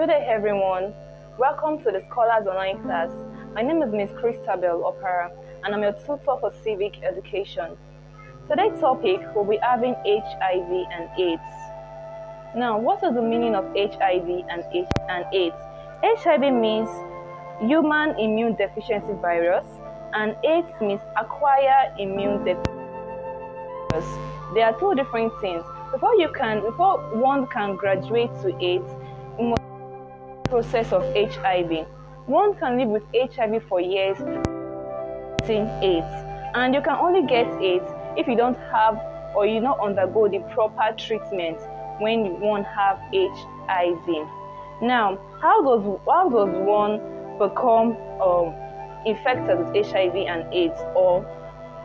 Good day, everyone. Welcome to the Scholars Online class. My name is Ms. Christabel Opara, and I'm your tutor for Civic Education. Today's topic will be having HIV and AIDS. Now, what is the meaning of HIV and AIDS? HIV means human immune deficiency virus, and AIDS means acquired immune deficiency virus. They are two different things. Before one can graduate to AIDS, you must process of HIV. One can live with HIV for years getting AIDS, and you can only get AIDS if you don't have or you not undergo the proper treatment when you won't have HIV. Now, how does one become infected with HIV and AIDS, or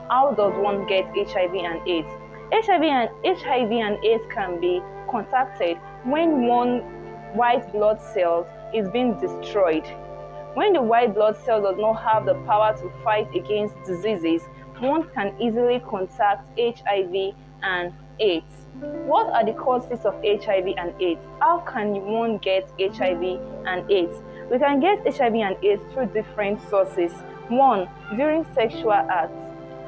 how does one get HIV and AIDS? HIV and AIDS can be contacted when one white blood cell is being destroyed. When the white blood cell does not have the power to fight against diseases, one can easily contact HIV and AIDS. What are the causes of HIV and AIDS? How can one get HIV and AIDS? We can get HIV and AIDS through different sources. 1. During sexual acts.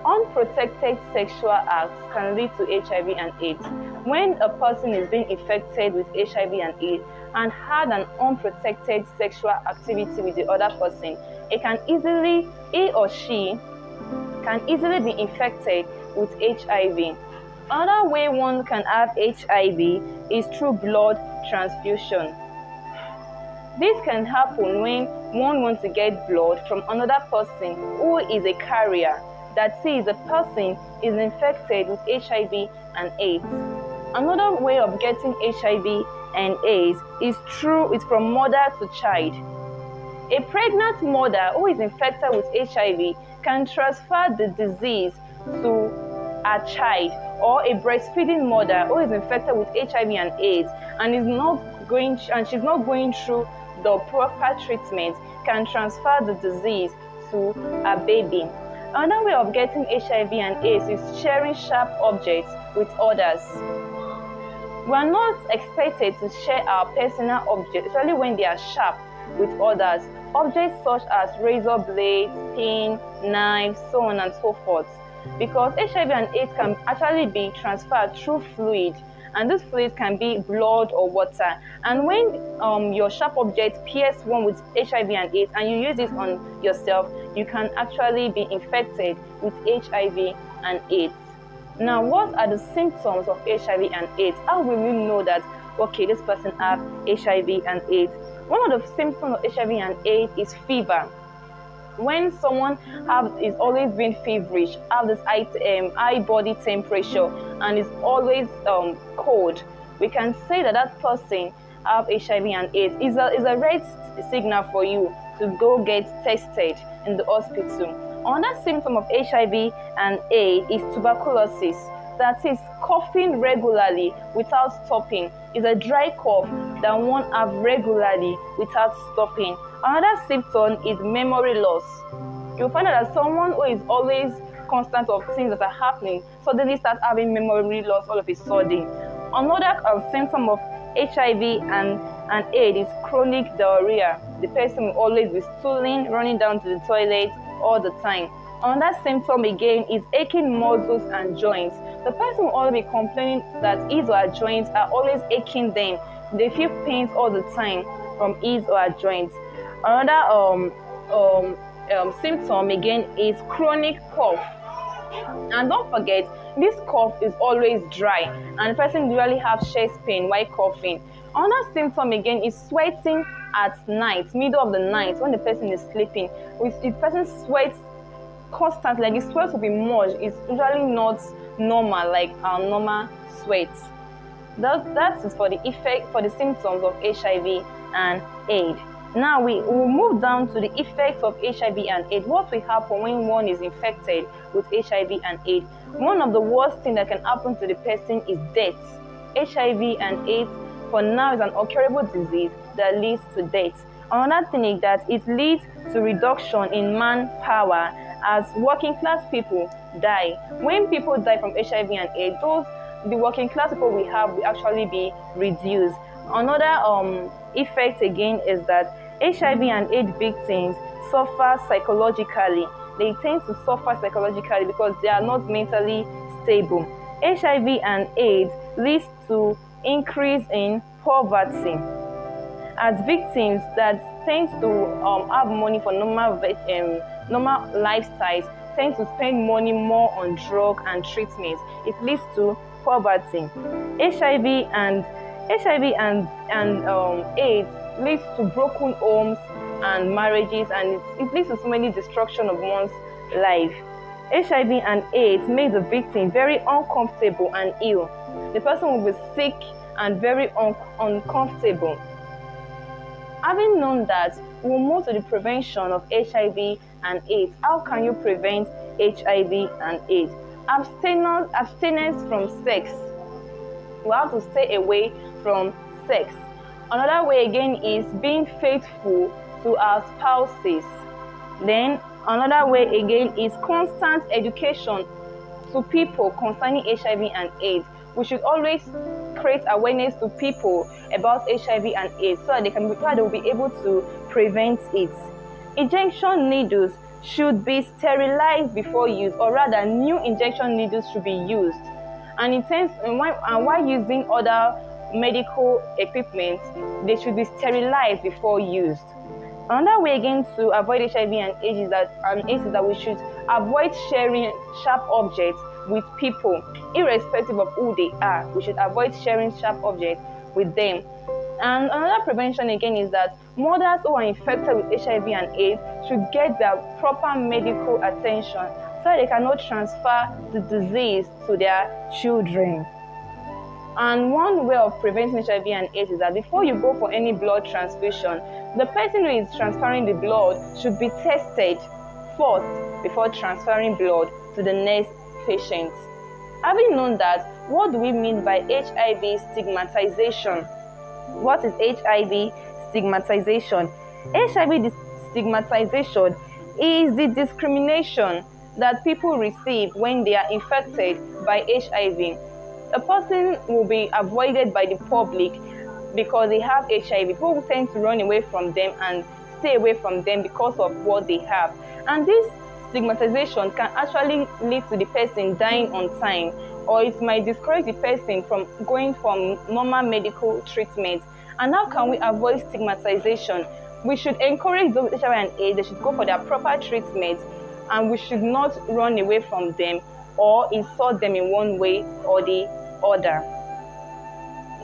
Unprotected sexual acts can lead to HIV and AIDS. When a person is being infected with HIV and AIDS and had an unprotected sexual activity with the other person, he or she can easily be infected with HIV. Another way one can have HIV is through blood transfusion. This can happen when one wants to get blood from another person who is a carrier. That is, the person is infected with HIV and AIDS. Another way of getting HIV and AIDS is from mother to child. A pregnant mother who is infected with HIV can transfer the disease to her child, or a breastfeeding mother who is infected with HIV and AIDS and she's not going through the proper treatment can transfer the disease to her baby. Another way of getting HIV and AIDS is sharing sharp objects with others. We are not expected to share our personal objects, especially when they are sharp, with others. Objects such as razor blades, pin, knives, so on and so forth. Because HIV and AIDS can actually be transferred through fluid, and this fluid can be blood or water. And when your sharp object pierces one with HIV and AIDS and you use it on yourself, you can actually be infected with HIV and AIDS. Now, what are the symptoms of HIV and AIDS? How will we know that, okay, this person has HIV and AIDS? One of the symptoms of HIV and AIDS is fever. When someone is always being feverish, have this high body temperature, and is always cold, we can say that person have HIV and AIDS. Is a red signal for you to go get tested in the hospital. Another symptom of HIV and AIDS is tuberculosis. That is, coughing regularly without stopping. It's a dry cough that one have regularly without stopping. Another symptom is memory loss. You'll find out that someone who is always constant of things that are happening suddenly starts having memory loss all of a sudden. Another symptom of HIV and AIDS is chronic diarrhea. The person will always be stooling, running down to the toilet all the time. Another symptom again is aching muscles and joints. The person will always be complaining that his or her joints are always aching them. They feel pains all the time from his or her joints. Another symptom again is chronic cough. And don't forget, this cough is always dry, and the person usually have chest pain while coughing. Another symptom again is sweating at night, middle of the night, when the person is sleeping. If the person sweats constantly, like the sweat will be much, it's usually not normal, like our normal sweats. That is for the symptoms of HIV and AIDS. Now we will move down to the effects of HIV and AIDS. What will happen when one is infected with HIV and AIDS? One of the worst things that can happen to the person is death. HIV and AIDS for now is an incurable disease that leads to death. Another thing is that it leads to reduction in manpower as working class people die. When people die from HIV and AIDS, the working class people we have will actually be reduced. Another effect again is that HIV and AIDS victims suffer psychologically. They tend to suffer psychologically because they are not mentally stable. HIV and AIDS leads to increase in poverty, as victims that tend to have money for normal lifestyles tend to spend money more on drug and treatment. It leads to poverty. HIV and AIDS leads to broken homes and marriages, and it leads to so many destruction of one's life. HIV and AIDS make the victim very uncomfortable and ill. The person will be sick and very uncomfortable. Having known that, we'll move to the prevention of HIV and AIDS. How can you prevent HIV and AIDS? Abstinence from sex. We have to stay away from sex. Another way again is being faithful to our spouses. Then another way again is constant education to people concerning HIV and AIDS. We should always create awareness to people about HIV and AIDS so that they will be able to prevent it. Injection needles should be sterilized before use, or rather new injection needles should be used. And while using other medical equipment, they should be sterilized before used. Another way again to avoid HIV and AIDS is that we should avoid sharing sharp objects with people, irrespective of who they are. We should avoid sharing sharp objects with them. And another prevention again is that mothers who are infected with HIV and AIDS should get their proper medical attention so that they cannot transfer the disease to their children. And one way of preventing HIV and AIDS is that before you go for any blood transfusion, the person who is transferring the blood should be tested first before transferring blood to the next patient. Having known that, what do we mean by HIV stigmatization? What is HIV stigmatization? HIV stigmatization is the discrimination that people receive when they are infected by HIV. A person will be avoided by the public because they have HIV. People tend to run away from them and stay away from them because of what they have. And this stigmatization can actually lead to the person dying on time, or it might discourage the person from going for normal medical treatment. And how can we avoid stigmatization? We should encourage those with HIV and AIDS. They should go for their proper treatment, and we should not run away from them or insult them in one way or the other.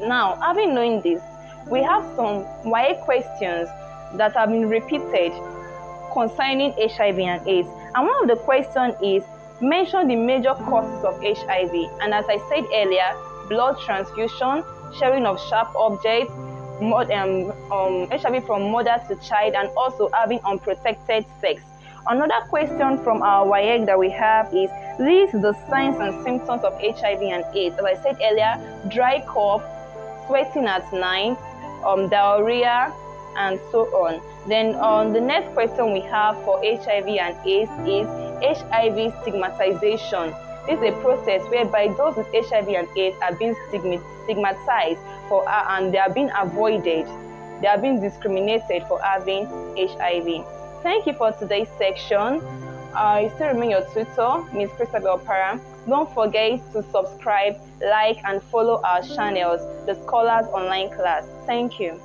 Now, having known this, we have some why questions that have been repeated concerning HIV and AIDS. And one of the questions is, mention the major causes of HIV. And as I said earlier, blood transfusion, sharing of sharp objects, HIV from mother to child, and also having unprotected sex. Another question from our WAEC that we have is, list the signs and symptoms of HIV and AIDS. As I said earlier, dry cough, sweating at night, diarrhea, and so on. Then the next question we have for HIV and AIDS is HIV stigmatization. This is a process whereby those with HIV and AIDS are being stigmatized and they are being avoided. They are being discriminated for having HIV. Thank you for today's section. I still remain your tutor, Ms. Christabel Opara. Don't forget to subscribe, like, and follow our channels, The Scholars Online Class. Thank you.